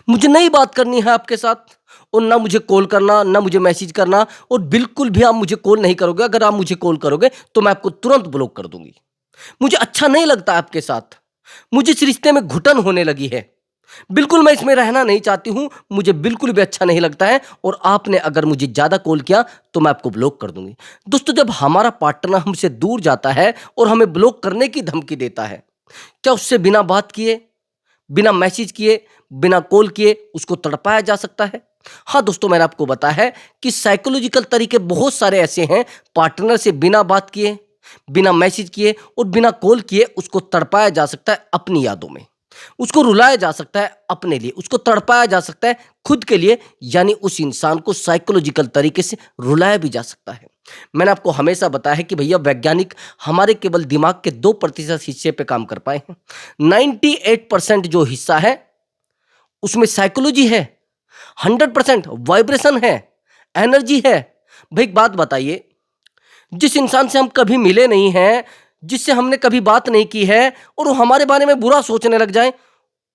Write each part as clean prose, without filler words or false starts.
मुझे नहीं बात करनी है आपके साथ, और ना मुझे कॉल करना, ना मुझे मैसेज करना, और बिल्कुल भी आप मुझे कॉल नहीं करोगे। अगर आप मुझे कॉल करोगे तो मैं आपको तुरंत ब्लॉक कर दूंगी। मुझे अच्छा नहीं लगता आपके साथ। मुझे इस रिश्ते में घुटन होने लगी है। बिल्कुल मैं इसमें रहना नहीं चाहती हूँ। मुझे बिल्कुल भी अच्छा नहीं लगता है, और आपने अगर मुझे ज़्यादा कॉल किया तो मैं आपको ब्लॉक कर दूंगी। दोस्तों, जब हमारा पार्टनर हमसे दूर जाता है और हमें ब्लॉक करने की धमकी देता है, क्या उससे बिना बात किए, बिना मैसेज किए, बिना कॉल किए उसको तड़पाया जा सकता है? हाँ दोस्तों, मैंने आपको बताया है कि साइकोलॉजिकल तरीके बहुत सारे ऐसे हैं। पार्टनर से बिना बात किए, बिना मैसेज किए और बिना कॉल किए उसको तड़पाया जा सकता है अपनी यादों में। उसको रुलाया जा सकता है अपने लिए, उसको तड़पाया जा सकता है खुद के लिए, यानी उस इंसान को साइकोलॉजिकल तरीके से रुलाया भी जा सकता है। मैंने आपको हमेशा बताया है कि भैया, वैज्ञानिक हमारे केवल दिमाग के 2% हिस्से पे काम कर पाए हैं। 98% जो हिस्सा है उसमें साइकोलॉजी है, 100% वाइब्रेशन है, एनर्जी है। भाई एक बात बताइए, जिस इंसान से हम कभी मिले नहीं हैं, जिससे हमने कभी बात नहीं की है, और वो हमारे बारे में बुरा सोचने लग जाए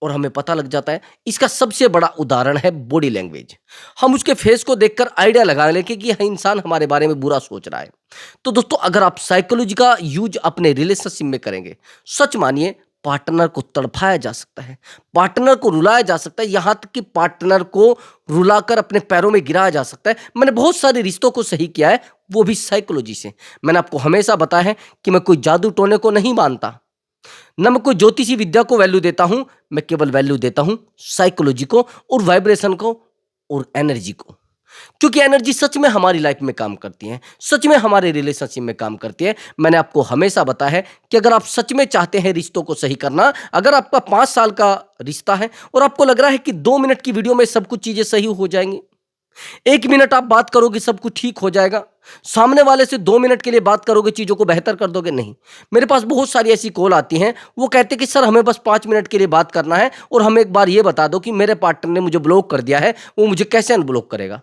और हमें पता लग जाता है, इसका सबसे बड़ा उदाहरण है बॉडी लैंग्वेज। हम उसके फेस को देखकर आइडिया लगा लेंगे कि यह इंसान हमारे बारे में बुरा सोच रहा है। तो दोस्तों, अगर आप साइकोलॉजी का यूज अपने रिलेशनशिप में करेंगे, सच मानिए पार्टनर को तड़पाया जा सकता है, पार्टनर को रुलाया जा सकता है, यहां तक कि पार्टनर को रुलाकर अपने पैरों में गिराया जा सकता है। मैंने बहुत सारे रिश्तों को सही किया है, वो भी साइकोलॉजी से। मैंने आपको हमेशा बताया है कि मैं कोई जादू टोने को नहीं मानता, ना मैं कोई ज्योतिषी विद्या को वैल्यू देता हूं। मैं केवल वैल्यू देता हूं साइकोलॉजी को, और वाइब्रेशन को, और एनर्जी को। क्योंकि एनर्जी सच में हमारी लाइफ में काम करती है, सच में हमारे रिलेशनशिप में काम करती है। मैंने आपको हमेशा बताया है कि अगर आप सच में चाहते हैं रिश्तों को सही करना, अगर आपका 5 साल का रिश्ता है और आपको लग रहा है कि 2 मिनट की वीडियो में सब कुछ चीजें सही हो जाएंगी, 1 मिनट आप बात करोगे सब कुछ ठीक हो जाएगा, सामने वाले से 2 मिनट के लिए बात करोगे चीजों को बेहतर कर दोगे, नहीं। मेरे पास बहुत सारी ऐसी कॉल आती हैं, वो कहते हैं कि सर हमें बस 5 मिनट के लिए बात करना है, और हमें एक बार ये बता दो कि मेरे पार्टनर ने मुझे ब्लॉक कर दिया है, वो मुझे कैसे अनब्लॉक करेगा।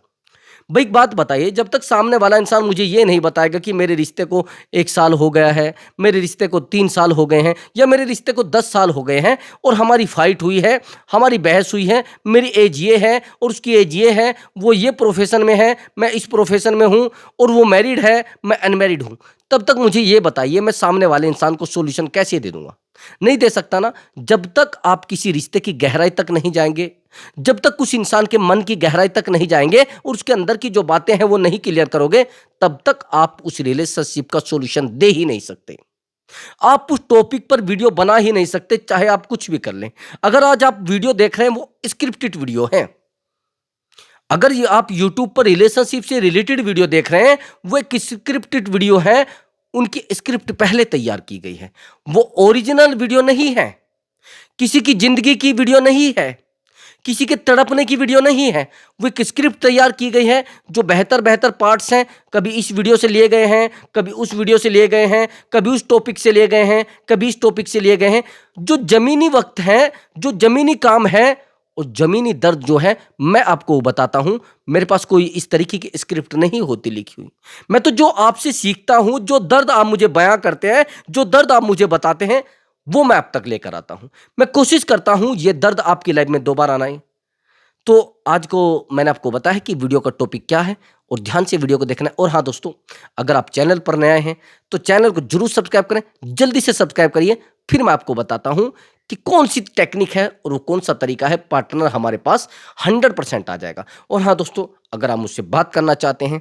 भाई एक बात बताइए, जब तक सामने वाला इंसान मुझे ये नहीं बताएगा कि मेरे रिश्ते को 1 साल हो गया है, मेरे रिश्ते को 3 साल हो गए हैं, या मेरे रिश्ते को 10 साल हो गए हैं, और हमारी फाइट हुई है, हमारी बहस हुई है, मेरी एज ये है और उसकी एज ये है, वो ये प्रोफेशन में है, मैं इस प्रोफेशन में हूँ, और वो मैरिड है, मैं अनमैरिड हूँ, तब तक मुझे ये बताइए मैं सामने वाले इंसान को सोल्यूशन कैसे दे दूंगा? नहीं दे सकता ना। जब तक आप किसी रिश्ते की गहराई तक नहीं जाएंगे, जब तक उस इंसान के मन की गहराई तक नहीं जाएंगे और उसके अंदर की जो बातें हैं वो नहीं क्लियर करोगे, तब तक आप उस रिलेशनशिप का सॉल्यूशन दे ही नहीं सकते। आप उस टॉपिक पर वीडियो बना ही नहीं सकते, चाहे आप कुछ भी कर लें। अगर आज आप वीडियो देख रहे हैं वो स्क्रिप्टेड वीडियो है, अगर ये आप YouTube पर रिलेशनशिप से रिलेटेड वीडियो देख रहे हैं, वो एक स्क्रिप्टेड वीडियो है, उनकी स्क्रिप्ट पहले तैयार की गई है, वो ओरिजिनल वीडियो नहीं है, किसी की जिंदगी की वीडियो नहीं है, किसी के तड़पने की वीडियो नहीं है। वो एक स्क्रिप्ट तैयार की गई है, जो बेहतर बेहतर पार्ट्स हैं, कभी इस वीडियो से लिए गए हैं, कभी उस वीडियो से लिए गए हैं, कभी उस टॉपिक से लिए गए हैं, कभी इस टॉपिक से लिए गए हैं। जो जमीनी वक्त है, जो जमीनी काम है, और जमीनी दर्द जो है, मैं आपको बताता हूं। मेरे पास कोई इस तरीके की स्क्रिप्ट नहीं होती लिखी हुई। मैं तो जो आपसे सीखता हूं, जो दर्द आप मुझे बयां करते हैं, जो दर्द आप मुझे बताते हैं, वो मैं आप तक लेकर आता हूं। मैं कोशिश करता हूं ये दर्द आपकी लाइफ में दोबारा ना आए। तो आज को मैंने आपको बताया कि वीडियो का टॉपिक क्या है, और ध्यान से वीडियो को देखना है। और हाँ दोस्तों, अगर आप चैनल पर नए हैं तो चैनल को जरूर सब्सक्राइब करें, जल्दी से सब्सक्राइब करिए। फिर मैं आपको बताता हूं कि कौन सी टेक्निक है और वो कौन सा तरीका है, पार्टनर हमारे पास 100% आ जाएगा। और हाँ दोस्तों, अगर आप मुझसे बात करना चाहते हैं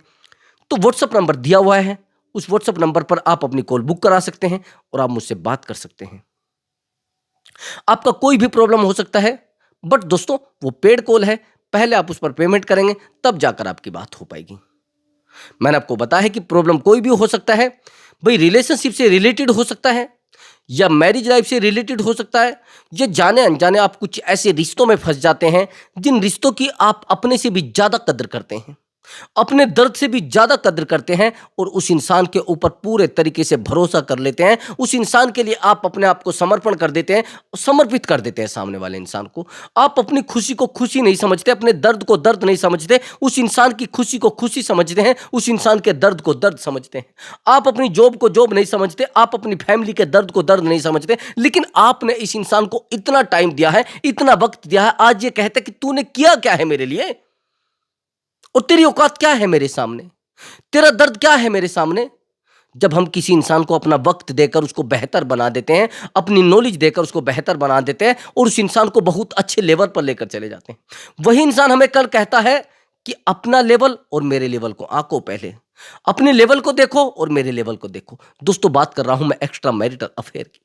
तो व्हाट्सअप नंबर दिया हुआ है, उस व्हाट्सअप नंबर पर आप अपनी कॉल बुक करा सकते हैं और आप मुझसे बात कर सकते हैं। आपका कोई भी प्रॉब्लम हो सकता है, बट दोस्तों वो पेड कॉल है, पहले आप उस पर पेमेंट करेंगे तब जाकर आपकी बात हो पाएगी। मैंने आपको बताया है कि प्रॉब्लम कोई भी हो सकता है, भाई रिलेशनशिप से रिलेटेड हो सकता है, या मैरिज लाइफ से रिलेटेड हो सकता है, या जाने अनजाने आप कुछ ऐसे रिश्तों में फंस जाते हैं जिन रिश्तों की आप अपने से भी ज्यादा कदर करते हैं। अपने दर्द से भी ज़्यादा कद्र करते हैं और उस इंसान के ऊपर पूरे तरीके से भरोसा कर लेते हैं। उस इंसान के लिए आप अपने आप को समर्पण कर देते हैं, समर्पित कर देते हैं सामने वाले इंसान को। आप अपनी खुशी को खुशी नहीं समझते, अपने दर्द को दर्द नहीं समझते, उस इंसान की खुशी को खुशी समझते हैं, उस इंसान के दर्द को दर्द समझते हैं। आप अपनी जॉब को जॉब नहीं समझते, आप अपनी फैमिली के दर्द को दर्द नहीं समझते, लेकिन आपने इस इंसान को इतना टाइम दिया है, इतना वक्त दिया है, आज ये कहते हैं कि तूने किया क्या है मेरे लिए और तेरी औकात क्या है मेरे सामने, तेरा दर्द क्या है मेरे सामने। जब हम किसी इंसान को अपना वक्त देकर उसको बेहतर बना देते हैं, अपनी नॉलेज देकर उसको बेहतर बना देते हैं और उस इंसान को बहुत अच्छे लेवल पर लेकर चले जाते हैं, वही इंसान हमें कल कहता है कि अपना लेवल और मेरे लेवल को आंको, पहले अपने लेवल को देखो और मेरे लेवल को देखो। दोस्तों, बात कर रहा हूं मैं एक्स्ट्रा मैरिटल अफेयर की,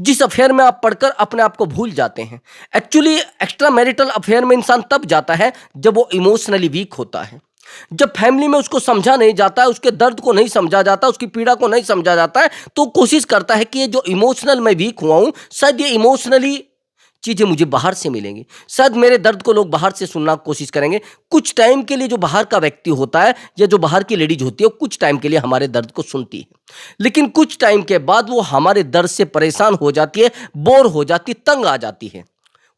जिस अफेयर में आप पढ़कर अपने आप को भूल जाते हैं। एक्चुअली एक्स्ट्रा मैरिटल अफेयर में इंसान तब जाता है जब वो इमोशनली वीक होता है, जब फैमिली में उसको समझा नहीं जाता है, उसके दर्द को नहीं समझा जाता, उसकी पीड़ा को नहीं समझा जाता है, तो कोशिश करता है कि ये जो इमोशनल मैं वीक हुआ हूं, शायद ये इमोशनली चीज़ें मुझे बाहर से मिलेंगी, शायद मेरे दर्द को लोग बाहर से सुनना कोशिश करेंगे। कुछ टाइम के लिए जो बाहर का व्यक्ति होता है या जो बाहर की लेडीज होती है, वो कुछ टाइम के लिए हमारे दर्द को सुनती है, लेकिन कुछ टाइम के बाद वो हमारे दर्द से परेशान हो जाती है, बोर हो जाती, तंग आ जाती है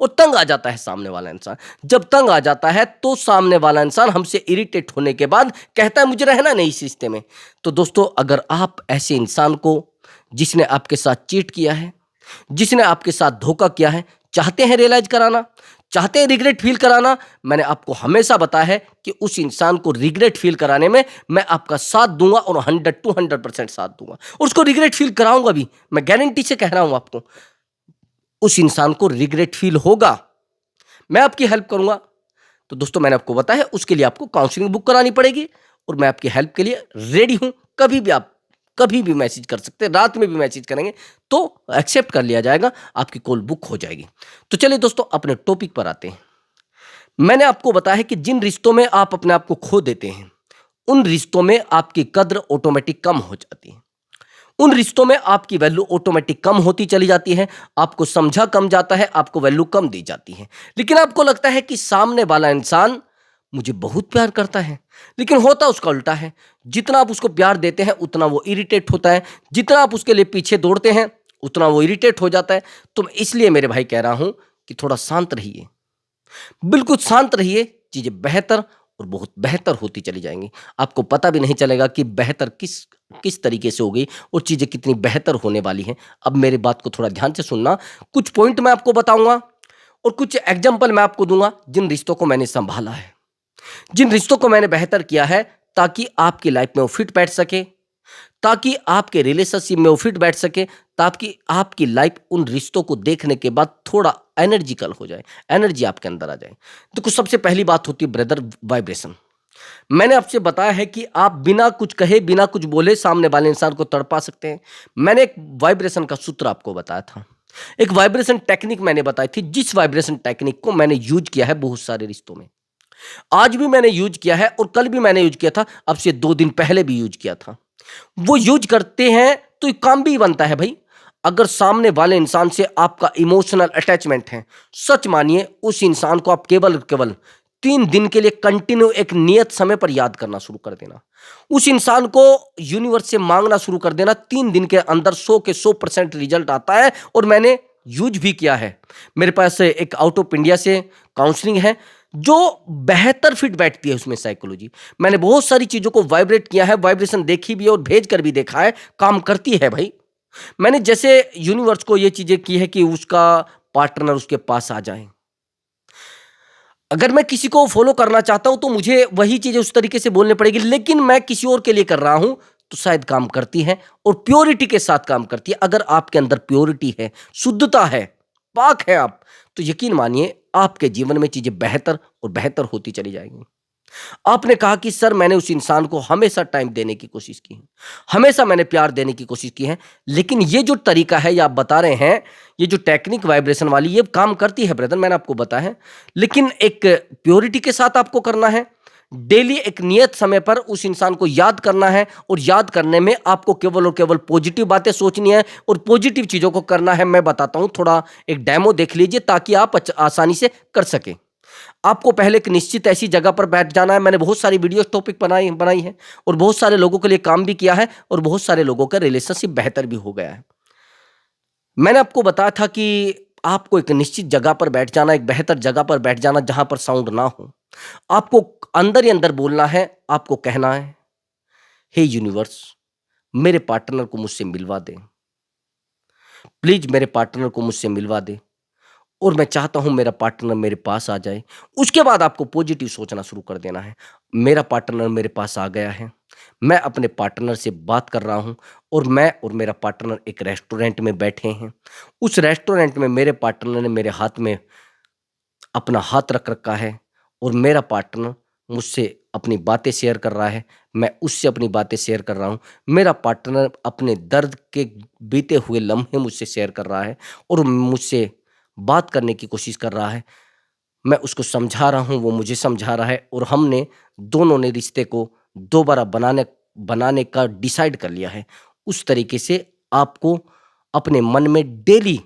और तंग आ जाता है सामने वाला इंसान। जब तंग आ जाता है तो सामने वाला इंसान हमसे इरिटेट होने के बाद कहता है मुझे रहना नहीं इस रिश्ते में। तो दोस्तों, अगर आप ऐसे इंसान को, जिसने आपके साथ चीट किया है, जिसने आपके साथ धोखा किया है, चाहते हैं रियलाइज कराना, चाहते हैं रिग्रेट फील कराना, मैंने आपको हमेशा बताया है कि उस इंसान को रिग्रेट फील कराने में मैं आपका साथ दूंगा और 100 to 100% साथ दूंगा और उसको रिग्रेट फील कराऊंगा भी। मैं गारंटी से कह रहा हूं आपको, उस इंसान को रिग्रेट फील होगा, मैं आपकी हेल्प करूंगा। तो दोस्तों, मैंने आपको बताया उसके लिए आपको काउंसलिंग बुक करानी पड़ेगी और मैं आपकी हेल्प के लिए रेडी हूं। कभी भी आप कभी भी मैसेज कर सकते हैं, रात में भी मैसेज करेंगे तो एक्सेप्ट कर लिया जाएगा, आपकी कॉल बुक हो जाएगी। तो चलिए दोस्तों, अपने टॉपिक पर आते हैं। मैंने आपको बताया कि जिन रिश्तों में आप अपने आप को खो देते हैं, उन रिश्तों में आपकी कद्र ऑटोमेटिक कम हो जाती है, उन रिश्तों में आपकी वैल्यू ऑटोमेटिक कम होती चली जाती है, आपको समझा कम जाता है, आपको वैल्यू कम दी जाती है। लेकिन आपको लगता है कि सामने वाला इंसान मुझे बहुत प्यार करता है, लेकिन होता उसका उल्टा है। जितना आप उसको प्यार देते हैं उतना वो इरिटेट होता है, जितना आप उसके लिए पीछे दौड़ते हैं उतना वो इरिटेट हो जाता है। तो मैं इसलिए मेरे भाई कह रहा हूं कि थोड़ा शांत रहिए, बिल्कुल शांत रहिए, चीजें बेहतर और बहुत बेहतर होती चली जाएंगी। आपको पता भी नहीं चलेगा कि बेहतर किस किस तरीके से हो गई और चीजें कितनी बेहतर होने वाली हैं। अब मेरी बात को थोड़ा ध्यान से सुनना, कुछ पॉइंट मैं आपको बताऊंगा और कुछ एग्जाम्पल मैं आपको दूंगा जिन रिश्तों को मैंने संभाला है, जिन रिश्तों को मैंने बेहतर किया है, ताकि आपकी लाइफ में वो फिट बैठ सके, ताकि आपके रिलेशनशिप में वो फिट बैठ सके, ताकि आपकी लाइफ उन रिश्तों को देखने के बाद थोड़ा एनर्जिकल हो जाए, एनर्जी आपके अंदर आ जाए। तो कुछ सबसे पहली बात होती है ब्रदर, वाइब्रेशन। मैंने आपसे बताया है कि आप बिना कुछ कहे, बिना कुछ बोले सामने वाले इंसान को तड़पा सकते हैं। मैंने एक वाइब्रेशन का सूत्र आपको बताया था, एक वाइब्रेशन टेक्निक मैंने बताई थी, जिस वाइब्रेशन टेक्निक को मैंने यूज किया है बहुत सारे रिश्तों में। आज भी मैंने यूज किया है और कल भी मैंने यूज किया था, अब से 2 दिन पहले भी यूज किया था। वो यूज करते हैं तो काम भी बनता है भाई। अगर सामने वाले इंसान से आपका इमोशनल अटैचमेंट है, सच मानिए उस इंसान को आप केवल 3 दिन के लिए कंटिन्यू एक नियत समय पर याद करना शुरू कर देना। उस इंसान को यूनिवर्स से मांगना शुरू कर देना। 3 दिन के अंदर 100 के 100% रिजल्ट आता है और मैंने यूज भी किया है। मेरे पास एक आउट ऑफ इंडिया से काउंसलिंग है जो बेहतर फिट बैठती है उसमें साइकोलॉजी। मैंने बहुत सारी चीजों को वाइब्रेट किया है, वाइब्रेशन देखी भी है और भेज कर भी देखा है, काम करती है भाई। मैंने जैसे यूनिवर्स को ये चीजें की है कि उसका पार्टनर उसके पास आ जाए। अगर मैं किसी को फॉलो करना चाहता हूं तो मुझे वही चीजें उस तरीके से बोलनी पड़ेगी, लेकिन मैं किसी और के लिए कर रहा हूं तो शायद काम करती है और प्योरिटी के साथ काम करती है। अगर आपके अंदर प्योरिटी है, शुद्धता है, पाक है आप, तो यकीन मानिए आपके जीवन में चीजें बेहतर और बेहतर होती चली जाएंगी। आपने कहा कि सर मैंने उस इंसान को हमेशा टाइम देने की कोशिश की है, हमेशा मैंने प्यार देने की कोशिश की है, लेकिन ये जो तरीका है, ये आप बता रहे हैं, ये जो टेक्निक वाइब्रेशन वाली, ये काम करती है ब्रदर, मैंने आपको बताया है, लेकिन एक प्योरिटी के साथ आपको करना है। डेली एक नियत समय पर उस इंसान को याद करना है और याद करने में आपको केवल और केवल पॉजिटिव बातें सोचनी है और पॉजिटिव चीजों को करना है। मैं बताता हूं, थोड़ा एक डेमो देख लीजिए ताकि आप आसानी से कर सकें। आपको पहले एक निश्चित ऐसी जगह पर बैठ जाना है। मैंने बहुत सारी वीडियो टॉपिक बनाई है और बहुत सारे लोगों के लिए काम भी किया है और बहुत सारे लोगों का रिलेशनशिप बेहतर भी हो गया है। मैंने आपको बताया था कि आपको एक निश्चित जगह पर बैठ जाना, एक बेहतर जगह पर बैठ जाना जहां पर साउंड ना हो। आपको अंदर ही अंदर बोलना है, आपको कहना है, हे यूनिवर्स, मेरे पार्टनर को मुझसे मिलवा दे, प्लीज मेरे पार्टनर को मुझसे मिलवा दे और मैं चाहता हूं मेरा पार्टनर मेरे पास आ जाए। उसके बाद आपको पॉजिटिव सोचना शुरू कर देना है। मेरा पार्टनर मेरे पास आ गया है, मैं अपने पार्टनर से बात कर रहा हूं और मैं और मेरा पार्टनर एक रेस्टोरेंट में बैठे हैं। उस रेस्टोरेंट में मेरे पार्टनर ने मेरे हाथ में अपना हाथ रख रखा है और मेरा पार्टनर मुझसे अपनी बातें शेयर कर रहा है, मैं उससे अपनी बातें शेयर कर रहा हूँ। मेरा पार्टनर अपने दर्द के बीते हुए लम्हे मुझसे शेयर कर रहा है और मुझसे बात करने की कोशिश कर रहा है। मैं उसको समझा रहा हूँ, वो मुझे समझा रहा है और हमने दोनों ने रिश्ते को दोबारा बनाने का डिसाइड कर लिया है। उस तरीके से आपको अपने मन में डेली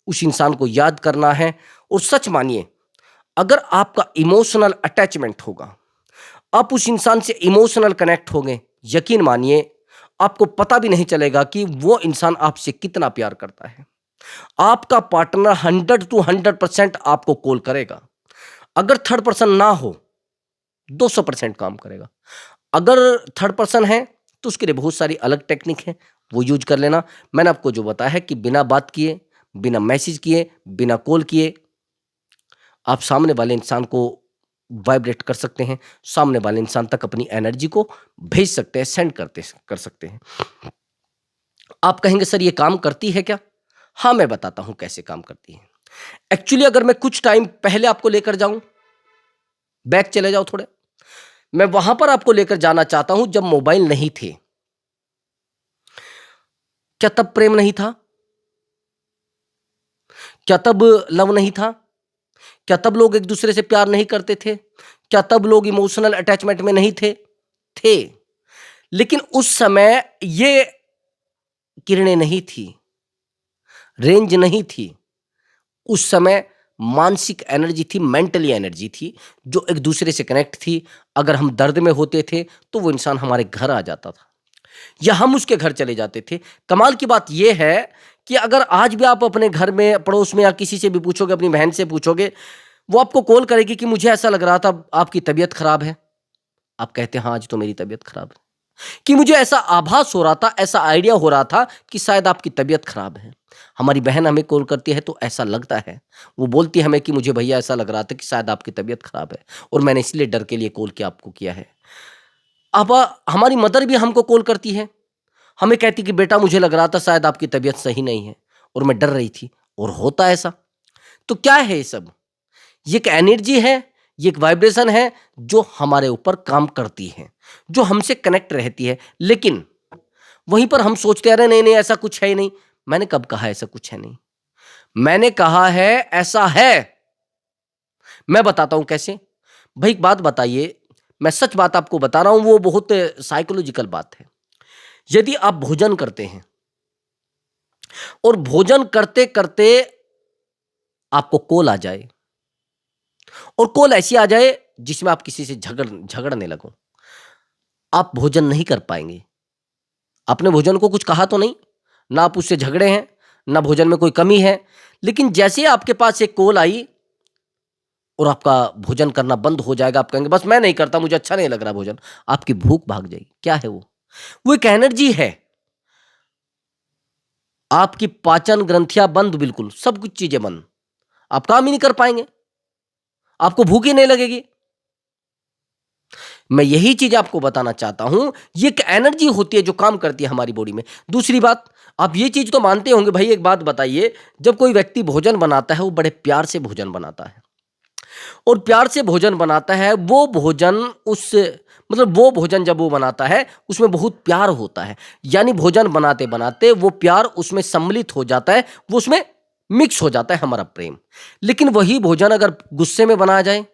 उस इंसान को याद करना है। और सच मानिए, अगर आपका इमोशनल अटैचमेंट होगा, आप उस इंसान से इमोशनल कनेक्ट होंगे, यकीन मानिए आपको पता भी नहीं चलेगा कि वो इंसान आपसे कितना प्यार करता है। आपका पार्टनर 100 to 100% आपको कॉल करेगा। अगर थर्ड पर्सन ना हो, 200% काम करेगा। अगर थर्ड पर्सन है तो उसके लिए बहुत सारी अलग टेक्निक है, वो यूज कर लेना। मैंने आपको जो बताया है कि बिना बात किए, बिना मैसेज किए, बिना कॉल किए आप सामने वाले इंसान को वाइब्रेट कर सकते हैं, सामने वाले इंसान तक अपनी एनर्जी को भेज सकते हैं, सेंड कर सकते हैं। आप कहेंगे सर ये काम करती है क्या? हाँ, मैं बताता हूं कैसे काम करती है। एक्चुअली अगर मैं कुछ टाइम पहले आपको लेकर जाऊं, बैक चले जाओ थोड़े, मैं वहां पर आपको लेकर जाना चाहता हूं जब मोबाइल नहीं थे। क्या तब प्रेम नहीं था? क्या तब लव नहीं था? क्या तब लोग एक दूसरे से प्यार नहीं करते थे? क्या तब लोग इमोशनल अटैचमेंट में नहीं थे? थे। लेकिन उस समय ये किरणें नहीं थी, रेंज नहीं थी। उस समय मानसिक एनर्जी थी, मेंटली एनर्जी थी, जो एक दूसरे से कनेक्ट थी। अगर हम दर्द में होते थे तो वो इंसान हमारे घर आ जाता था या हम उसके घर चले जाते थे। कमाल की बात यह है कि अगर आज भी आप अपने घर में, पड़ोस में या किसी से भी पूछोगे, अपनी बहन से पूछोगे, वो आपको कॉल करेगी कि मुझे ऐसा लग रहा था आपकी तबीयत खराब है। आप कहते हैं हाँ, आज तो मेरी तबीयत खराब है। कि मुझे ऐसा आभास हो रहा था, ऐसा आइडिया हो रहा था कि शायद आपकी तबीयत खराब है। हमारी बहन हमें कॉल करती है तो ऐसा लगता है, वो बोलती है हमें कि मुझे भैया ऐसा लग रहा था कि शायद आपकी तबीयत खराब है और मैंने इसलिए डर के लिए कॉल किया, आपको किया है। अब हमारी मदर भी हमको कॉल करती है, हमें कहती कि बेटा मुझे लग रहा था शायद आपकी तबीयत सही नहीं है और मैं डर रही थी, और होता ऐसा। तो क्या है ये सब? ये एक एनर्जी है, ये एक वाइब्रेशन है जो हमारे ऊपर काम करती है, जो हमसे कनेक्ट रहती है। लेकिन वहीं पर हम सोचते रहे नहीं नहीं ऐसा कुछ है ही नहीं। मैंने कब कहा ऐसा कुछ है नहीं? मैंने कहा है ऐसा है। मैं बताता हूं कैसे। भाई एक बात बताइए, मैं सच बात आपको बता रहा हूं, वो बहुत साइकोलॉजिकल बात है। यदि आप भोजन करते हैं और भोजन करते करते आपको कॉल आ जाए, और कॉल ऐसी आ जाए जिसमें आप किसी से झगड़ने लगो, आप भोजन नहीं कर पाएंगे। आपने भोजन को कुछ कहा तो नहीं, ना आप उससे झगड़े हैं, ना भोजन में कोई कमी है। लेकिन जैसे ही आपके पास एक कॉल आई और आपका भोजन करना बंद हो जाएगा, आप कहेंगे बस मैं नहीं करता, मुझे अच्छा नहीं लग रहा भोजन। आपकी भूख भाग जाएगी। क्या है वो एक एनर्जी है। आपकी पाचन ग्रंथियां बंद, बिल्कुल सब कुछ चीजें बंद, आप काम ही नहीं कर पाएंगे, आपको भूख ही नहीं लगेगी। मैं यही चीज आपको बताना चाहता हूं, ये एक एनर्जी होती है जो काम करती है हमारी बॉडी में। दूसरी बात, आप ये चीज तो मानते होंगे भाई, एक बात बताइए, जब कोई व्यक्ति भोजन बनाता है वो बड़े प्यार से भोजन बनाता है, और प्यार से भोजन बनाता है, वो भोजन उस मतलब वो भोजन जब वो बनाता है उसमें बहुत प्यार होता है। यानी भोजन बनाते बनाते वो प्यार उसमें सम्मिलित हो जाता है, वो उसमें मिक्स हो जाता है हमारा प्रेम। लेकिन वही भोजन अगर गुस्से में बनाया जाए,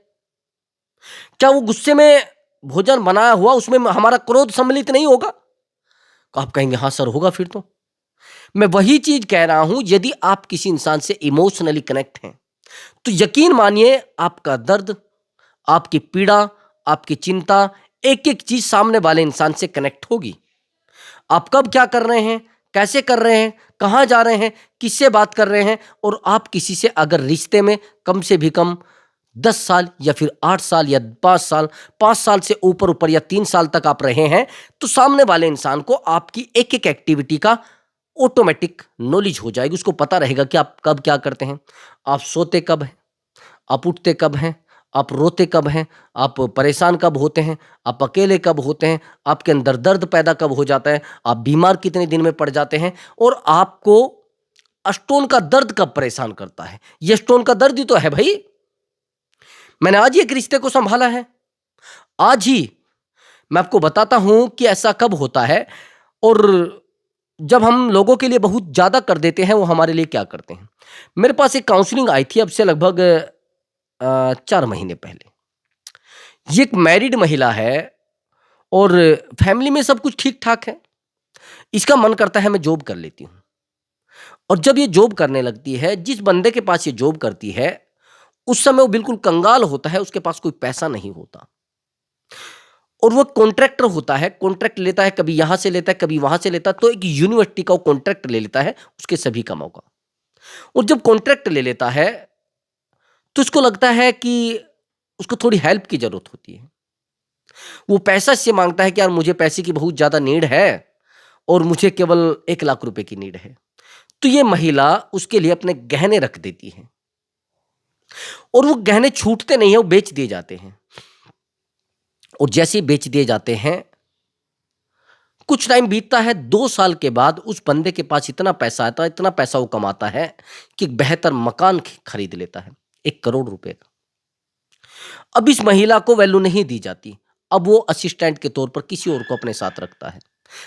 क्या वो गुस्से में भोजन बनाया हुआ उसमें हमारा क्रोध सम्मिलित नहीं होगा? तो आप कहेंगे हाँ सर होगा। फिर तो मैं वही चीज कह रहा हूं, यदि आप किसी इंसान से इमोशनली कनेक्ट हैं, तो यकीन मानिए आपका दर्द, आपकी पीड़ा, आपकी चिंता, एक-एक चीज़ सामने वाले इंसान से कनेक्ट होगी। आप कब क्या कर रहे हैं, कैसे कर रहे हैं, कहाँ जा रहे हैं, किससे बात कर रहे हैं और आप किसी से अगर रिश्ते में कम से भी कम 10 साल या फिर 8 साल या 5 साल से ऊपर-ऊपर या 3 साल तक आप रहे हैं, तो सामने वाले इंसान को आपकी एक-एक एक्टिविटी का ऑटोमैटिक नॉलेज हो जाएगी। उसको पता रहेगा कि आप कब क्या करते हैं, आप सोते कब हैं, आप उठते कब हैं, आप रोते कब हैं, आप परेशान कब होते हैं, आप अकेले कब होते हैं, आपके अंदर दर्द पैदा कब हो जाता है, आप बीमार कितने दिन में पड़ जाते हैं और आपको स्टोन का दर्द कब परेशान करता है। ये स्टोन का दर्द ही तो है भई। मैंने आज ही एक रिश्ते को संभाला है। आज ही मैं आपको बताता हूँ कि ऐसा कब होता है और जब हम लोगों के लिए बहुत ज़्यादा कर देते हैं, वो हमारे लिए क्या करते हैं। मेरे पास एक काउंसलिंग आई थी अब से लगभग 4 महीने पहले। ये एक मैरिड महिला है और फैमिली में सब कुछ ठीक-ठाक है। इसका मन करता है मैं जॉब कर लेती हूँ और जब ये जॉब करने लगती है, जिस बंदे के पास ये जॉब करती है, उस समय वो बिल्कुल कंगाल होता है, उसके पास कोई पैसा नहीं होता और वो कॉन्ट्रैक्टर होता है, कॉन्ट्रैक्ट लेता है, कभी यहाँ से लेता है, कभी वहाँ से लेता है, तो एक यूनिवर्सिटी का वो कॉन्ट्रैक्ट ले लेता है, उसके सभी कामों का। और जब कॉन्ट्रैक्ट ले लेता है, तो उसको लगता है कि उसको थोड़ी हेल्प की ज़रूरत होती है। वो पैसा इससे माँगता है कि यार मुझे पैसे की बहुत ज़्यादा नीड है और मुझे केवल 1 लाख रुपए की नीड है। तो ये महिला उसके लिए अपने गहने रख देती है और वो गहने छूटते नहीं हैं, वो बेच दिए जाते हैं और जैसे ही बेच दिए जाते हैं, कुछ टाइम बीतता है, 2 साल के बाद उस बंदे के पास इतना पैसा आता है, इतना पैसा वो कमाता है कि एक बेहतर मकान खरीद लेता है, 1 करोड़ रुपए का। अब इस महिला को वैल्यू नहीं दी जाती। अब वो असिस्टेंट के तौर पर किसी और को अपने साथ रखता है,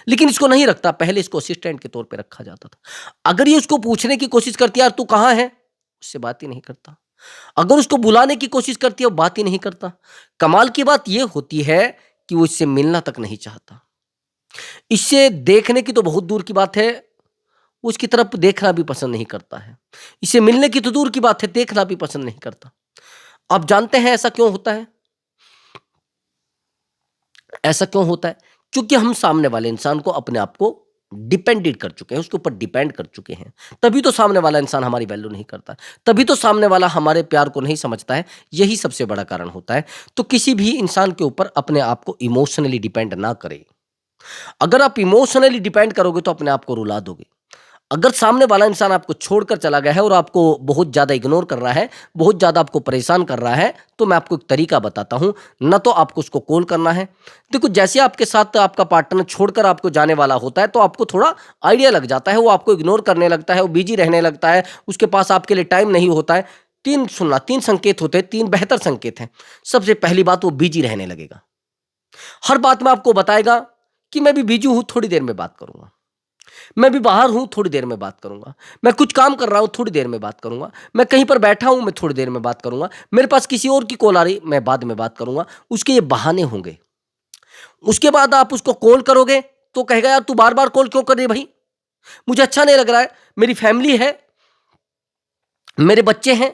लेकिन इसको नहीं रखता, पहले इसको असिस्टेंट के तौर पे रखा जाता था। अगर ये उसको पूछने की कोशिश करती है, यार तू कहाँ है? उससे बात ही नहीं करता। अगर उसको बुलाने की कोशिश करती है, वो बात ही नहीं करता। कमाल की बात ये होती है कि वो इससे मिलना तक नहीं चाहता। इससे देखने की तो बहुत दूर की बात है, वो उसकी तरफ देखना भी पसंद नहीं करता है। इससे मिलने की तो दूर की बात है, देखना भी पसंद नहीं करता। आप जानते हैं ऐसा क्यों होता है? ऐसा क्यों होता है? क्योंकि हम सामने वाले इंसान को अपने आप को डिपेंडेंट कर चुके हैं, उसके ऊपर डिपेंड कर चुके हैं। तभी तो सामने वाला इंसान हमारी वैल्यू नहीं करता, तभी तो सामने वाला हमारे प्यार को नहीं समझता है। यही सबसे बड़ा कारण होता है। तो किसी भी इंसान के ऊपर अपने आप को इमोशनली डिपेंड ना करें। अगर आप इमोशनली डिपेंड करोगे तो अपने आप को रुला दोगे। अगर सामने वाला इंसान आपको छोड़कर चला गया है और आपको बहुत ज़्यादा इग्नोर कर रहा है, बहुत ज़्यादा आपको परेशान कर रहा है, तो मैं आपको एक तरीका बताता हूँ। ना तो आपको उसको कॉल करना है। देखो, जैसे आपके साथ आपका पार्टनर छोड़कर आपको जाने वाला होता है, तो आपको थोड़ा आइडिया लग जाता है, वो आपको इग्नोर करने लगता है, वो बिज़ी रहने लगता है, उसके पास आपके लिए टाइम नहीं होता है। 3 संकेत होते हैं, 3 बेहतर संकेत हैं। सबसे पहली बात, वो बिज़ी रहने लगेगा। हर बात में आपको बताएगा कि मैं भी बिज़ी हूँ, थोड़ी देर में बात करूँगा। मैं भी बाहर हूँ, थोड़ी देर में बात करूँगा। मैं कुछ काम कर रहा हूँ, थोड़ी देर में बात करूँगा। मैं कहीं पर बैठा हूँ, मैं थोड़ी देर में बात करूँगा। मेरे पास किसी और की कॉल आ रही, मैं बाद में बात करूँगा। उसके ये बहाने होंगे। उसके बाद आप उसको कॉल करोगे, तो कहेगा, यार तू बार-बार कॉल क्यों कर रही है भई? मुझे अच्छा नहीं लग रहा है, मेरी फैमिली है, मेरे बच्चे हैं,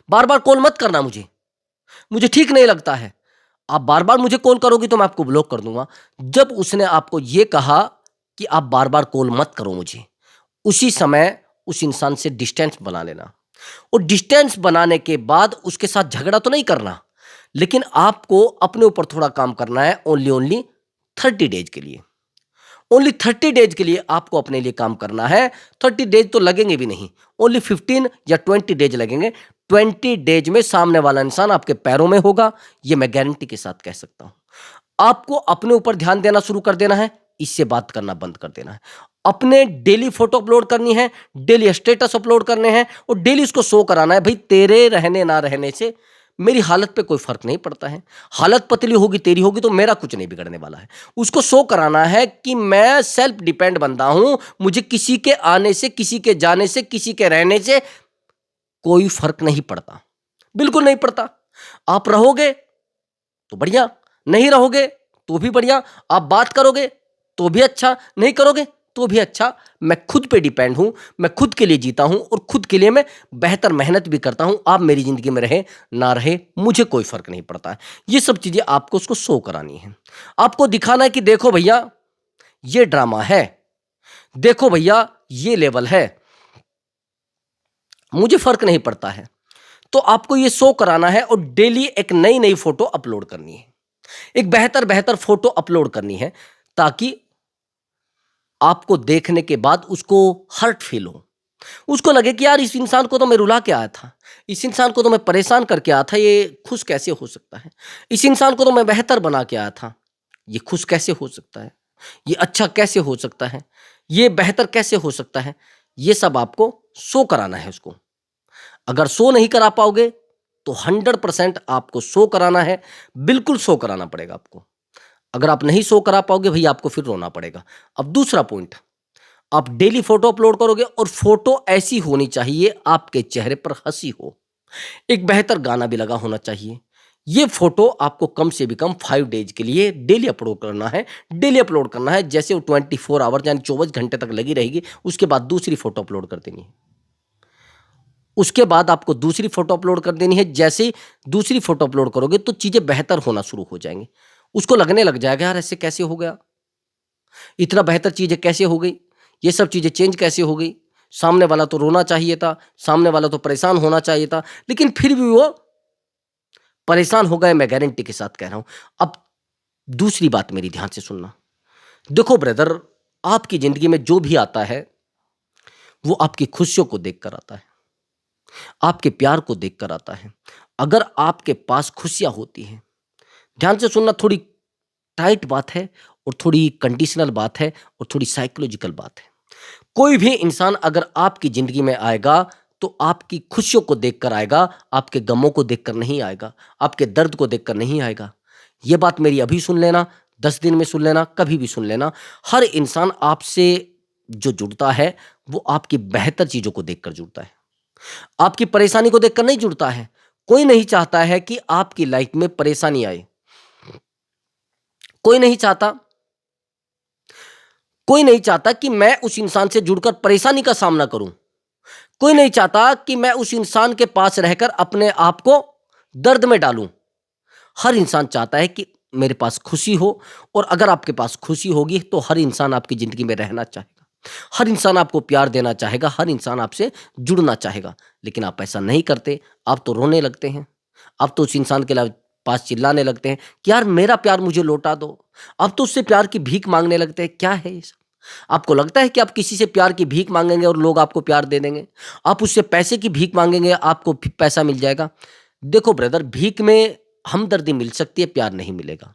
बार-बार कॉल मत करना मुझे, मुझे ठीक नहीं लगता है। आप बार-बार मुझे कॉल करोगी तो मैं आपको ब्लॉक कर दूँगा। जब उसने आपको ये कहा कि आप बार-बार कॉल मत करो मुझे, उसी समय उस इंसान से डिस्टेंस बना लेना और डिस्टेंस बनाने के बाद उसके साथ झगड़ा तो नहीं करना, लेकिन आपको अपने ऊपर थोड़ा काम करना है। ओनली 30 डेज के लिए, ओनली 30 डेज के लिए आपको अपने लिए काम करना है। 30 डेज तो लगेंगे भी नहीं, ओनली 15 या 20 डेज लगेंगे। 20 डेज में सामने वाला इंसान आपके पैरों में होगा, ये मैं गारंटी के साथ कह सकता हूं। आपको अपने ऊपर ध्यान देना शुरू कर देना है, इससे बात करना बंद कर देना है। अपने डेली फोटो अपलोड करनी है, डेली स्टेटस अपलोड करने हैं और डेली उसको शो कराना है, भाई तेरे रहने ना रहने से मेरी हालत पे कोई फर्क नहीं पड़ता है। हालत पतली होगी, तेरी होगी, तो मेरा कुछ नहीं बिगड़ने वाला है। उसको शो कराना है कि मैं सेल्फ डिपेंड बंदा हूं, मुझे किसी के आने से, किसी के जाने से, किसी के रहने से कोई फर्क नहीं पड़ता, बिल्कुल नहीं पड़ता। आप रहोगे तो बढ़िया, नहीं रहोगे तो भी बढ़िया। आप बात करोगे तो भी अच्छा, नहीं करोगे तो भी अच्छा मैं खुद पे डिपेंड हूं, मैं खुद के लिए जीता हूं और खुद के लिए मैं बेहतर मेहनत भी करता हूं। आप मेरी जिंदगी में रहे ना रहे मुझे कोई फर्क नहीं पड़ता है। ये सब चीजें आपको उसको शो करानी है, आपको दिखाना है कि देखो भैया ये ड्रामा है, देखो भैया ये लेवल है, मुझे फर्क नहीं पड़ता है। तो आपको ये शो कराना है और डेली एक नई नई फोटो अपलोड करनी है, एक बेहतर बेहतर फोटो अपलोड करनी है, ताकि आपको देखने के बाद उसको हर्ट फील हो, उसको लगे कि यार इस इंसान को तो मैं रुला के आया था, इस इंसान को तो मैं परेशान करके आया था, ये खुश कैसे हो सकता है, इस इंसान को तो मैं बेहतर बना के आया था, ये खुश कैसे हो सकता है, ये अच्छा कैसे हो सकता है, ये बेहतर कैसे हो सकता है। ये सब आपको शो कराना है उसको। अगर शो नहीं करा पाओगे तो 100% आपको शो कराना है, बिल्कुल शो कराना पड़ेगा आपको। अगर आप नहीं शो करा पाओगे भैया आपको फिर रोना पड़ेगा। अब दूसरा पॉइंट, आप डेली फोटो अपलोड करोगे और फोटो ऐसी होनी चाहिए आपके चेहरे पर हंसी हो, एक बेहतर गाना भी लगा होना चाहिए। ये फोटो आपको कम से भी कम 5 डेज के लिए डेली अपलोड करना है, डेली अपलोड करना है। जैसे वो 24 आवर यानी 24 घंटे तक लगी रहेगी, उसके बाद दूसरी फोटो अपलोड कर देनी है, उसके बाद आपको दूसरी फोटो अपलोड कर देनी है। जैसे ही दूसरी फोटो अपलोड करोगे तो चीजें बेहतर होना शुरू हो जाएंगी, उसको लगने लग जाएगा यार ऐसे कैसे हो गया, इतना बेहतर चीजें कैसे हो गई, ये सब चीजें चेंज कैसे हो गई, सामने वाला तो रोना चाहिए था, सामने वाला तो परेशान होना चाहिए था, लेकिन फिर भी वो परेशान हो गए, मैं गारंटी के साथ कह रहा हूं। अब दूसरी बात मेरी ध्यान से सुनना। देखो ब्रदर, आपकी जिंदगी में जो भी आता है वो आपकी खुशियों को देखकर आता है, आपके प्यार को देखकर आता है। अगर आपके पास खुशियां होती हैं, ध्यान से सुनना, थोड़ी टाइट बात है और थोड़ी कंडीशनल बात है और थोड़ी साइकोलॉजिकल बात है। कोई भी इंसान अगर आपकी जिंदगी में आएगा तो आपकी खुशियों को देखकर आएगा, आपके गमों को देखकर नहीं आएगा, आपके दर्द को देखकर नहीं आएगा। ये बात मेरी अभी सुन लेना, 10 दिन में सुन लेना, कभी भी सुन लेना। हर इंसान आपसे जो जुड़ता है वो आपकी बेहतर चीजों को देखकर जुड़ता है, आपकी परेशानी को देखकर नहीं जुड़ता है। कोई नहीं चाहता है कि आपकी लाइफ में परेशानी आए, कोई नहीं चाहता, कोई नहीं चाहता कि मैं उस इंसान से जुड़कर परेशानी का सामना करूं, कोई नहीं चाहता कि मैं उस इंसान के पास रहकर अपने आप को दर्द में डालूं। हर इंसान चाहता है कि मेरे पास खुशी हो, और अगर आपके पास खुशी होगी तो हर इंसान आपकी जिंदगी में रहना चाहेगा, हर इंसान आपको प्यार देना चाहेगा, हर इंसान आपसे जुड़ना चाहेगा। लेकिन आप ऐसा नहीं करते, आप तो रोने लगते हैं, आप तो उस इंसान के पास चिल्लाने लगते हैं कि यार मेरा प्यार मुझे लौटा दो। आप तो उससे प्यार की भीख मांगने लगते हैं। क्या है ये सब? आपको लगता है कि आप किसी से प्यार की भीख मांगेंगे और लोग आपको प्यार दे देंगे? आप उससे पैसे की भीख मांगेंगे, आपको पैसा मिल जाएगा? देखो ब्रदर, भीख में हमदर्दी मिल सकती है, प्यार नहीं मिलेगा।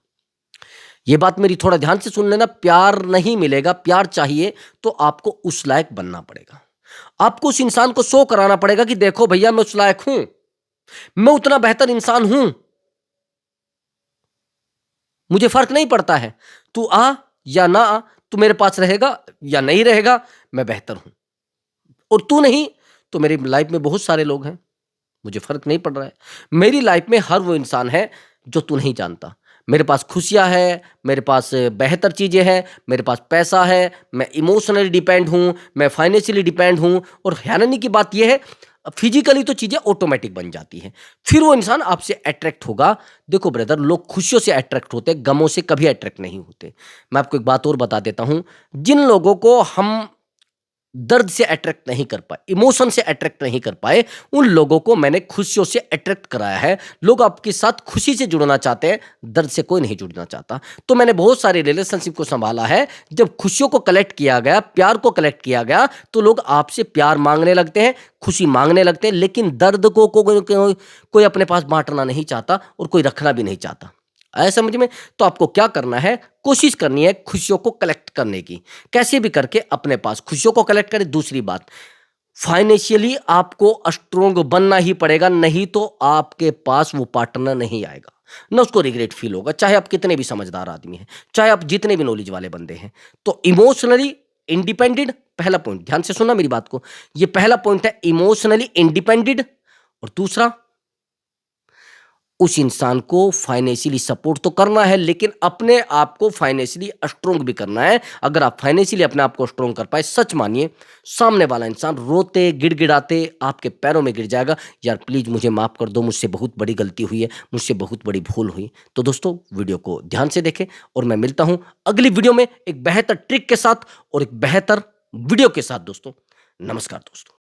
ये बात मेरी थोड़ा ध्यान से सुन लेना, प्यार नहीं मिलेगा। प्यार चाहिए तो आपको उस लायक बनना पड़ेगा, आपको उस इंसान को शो कराना पड़ेगा कि देखो भैया मैं उस लायक हूं, मैं उतना बेहतर इंसान हूं, मुझे फर्क नहीं पड़ता है तू आ या ना आ, तू मेरे पास रहेगा या नहीं रहेगा, मैं बेहतर हूं। और तू नहीं तो मेरी लाइफ में बहुत सारे लोग हैं, मुझे फर्क नहीं पड़ रहा है। मेरी लाइफ में हर वो इंसान है जो तू नहीं जानता। मेरे पास खुशियां है, मेरे पास बेहतर चीजें हैं, मेरे पास पैसा है, मैं इमोशनली डिपेंड हूं, मैं फाइनेंशियली डिपेंड हूं। और हैरानी की बात यह है, फिजिकली तो चीजें ऑटोमेटिक बन जाती हैं, फिर वो इंसान आपसे अट्रैक्ट होगा। देखो ब्रदर, लोग खुशियों से अट्रैक्ट होते, गमों से कभी अट्रैक्ट नहीं होते। मैं आपको एक बात और बता देता हूं, जिन लोगों को हम दर्द से अट्रैक्ट नहीं कर पाए, इमोशन से अट्रैक्ट नहीं कर पाए, उन लोगों को मैंने खुशियों से अट्रैक्ट कराया है। लोग आपके साथ खुशी से जुड़ना चाहते हैं, दर्द से कोई नहीं जुड़ना चाहता। तो मैंने बहुत सारे रिलेशनशिप को संभाला है। जब खुशियों को कलेक्ट किया गया, प्यार को कलेक्ट किया गया, तो लोग आपसे प्यार मांगने लगते हैं, खुशी मांगने लगते हैं, लेकिन दर्द को कोई अपने पास बांटना नहीं चाहता और कोई रखना भी नहीं चाहता। आया समझ में? तो आपको क्या करना है, कोशिश करनी है खुशियों को कलेक्ट करने की, कैसे भी करके अपने पास खुशियों को कलेक्ट करें। दूसरी बात, फाइनेंशियली आपको स्ट्रोंग बनना ही पड़ेगा, नहीं तो आपके पास वो पार्टनर नहीं आएगा, ना उसको रिग्रेट फील होगा, चाहे आप कितने भी समझदार आदमी हैं, चाहे आप जितने भी नॉलेज वाले बंदे हैं। तो इमोशनली इंडिपेंडेंट, पहला पॉइंट, ध्यान से सुनना मेरी बात को, ये पहला पॉइंट है, इमोशनली इंडिपेंडेंट। और दूसरा, उस इंसान को फाइनेंशियली सपोर्ट तो करना है, लेकिन अपने आप को फाइनेंशियली स्ट्रोंग भी करना है। अगर आप फाइनेंशियली अपने आप को स्ट्रोंग कर पाए, सच मानिए सामने वाला इंसान रोते गिड़गिड़ाते आपके पैरों में गिर जाएगा, यार प्लीज मुझे माफ कर दो, मुझसे बहुत बड़ी गलती हुई है, मुझसे बहुत बड़ी भूल हुई। तो दोस्तों वीडियो को ध्यान से देखें और मैं मिलता हूं अगली वीडियो में एक बेहतर ट्रिक के साथ और एक बेहतर वीडियो के साथ। दोस्तों नमस्कार दोस्तों।